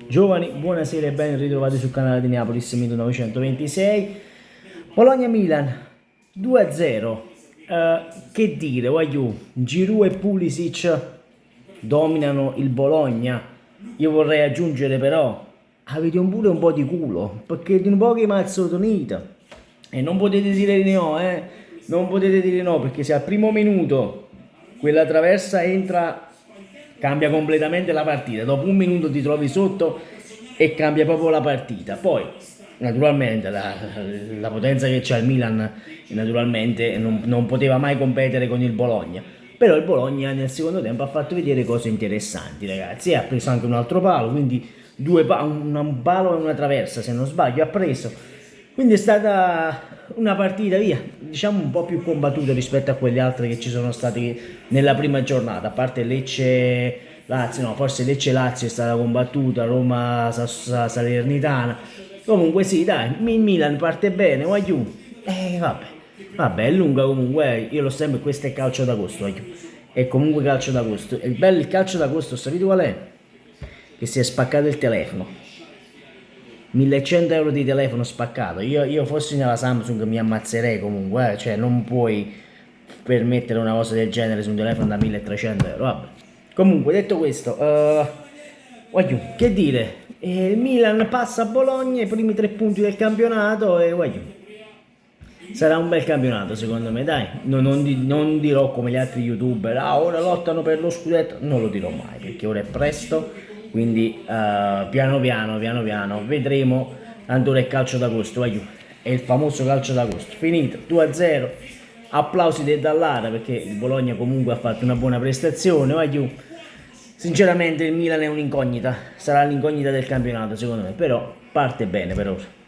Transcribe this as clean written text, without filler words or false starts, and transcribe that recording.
Giovani, buonasera e ben ritrovati sul canale di Neapolis 1926. Bologna-Milan 2-0. Che dire, voglio, Giroud e Pulisic dominano il Bologna. Io vorrei aggiungere però, avete pure un po' di culo, perché di un po' che mazzo tonita. E non potete dire di no, non potete dire no, perché se al primo minuto quella traversa entra, cambia completamente la partita. Dopo un minuto ti trovi sotto e cambia proprio la partita. Poi, naturalmente, la potenza che c'ha il Milan, naturalmente, non poteva mai competere con il Bologna. Però il Bologna nel secondo tempo ha fatto vedere cose interessanti, ragazzi. E ha preso anche un altro palo, quindi un palo e una traversa, se non sbaglio, ha preso. Quindi è stata una partita, via, diciamo un po' più combattuta rispetto a quelle altre che ci sono state nella prima giornata, a parte Lecce-Lazio, no, forse Lecce-Lazio è stata combattuta, Roma-Salernitana. Comunque sì, dai, il Milan parte bene, guagliù. Vabbè, è lunga comunque, io lo sempre, questo è calcio d'agosto, guagliù. È comunque calcio d'agosto. Il bello il calcio d'agosto, sapete qual è? Che si è spaccato il telefono. 1100 euro di telefono spaccato. Io fossi nella Samsung mi ammazzerei comunque, cioè non puoi permettere una cosa del genere su un telefono da 1300 euro. Vabbè. Comunque, detto questo, che dire, il Milan passa a Bologna, i primi 3 punti del campionato e sarà un bel campionato secondo me, dai. Non dirò come gli altri youtuber, ora lottano per lo scudetto, non lo dirò mai perché ora è presto. Quindi piano piano vedremo. Tanto ora è calcio d'agosto, è il famoso calcio d'agosto. Finito 2-0, applausi del Dallara perché il Bologna comunque ha fatto una buona prestazione. Sinceramente il Milan è un'incognita, sarà l'incognita del campionato secondo me, però parte bene per ora.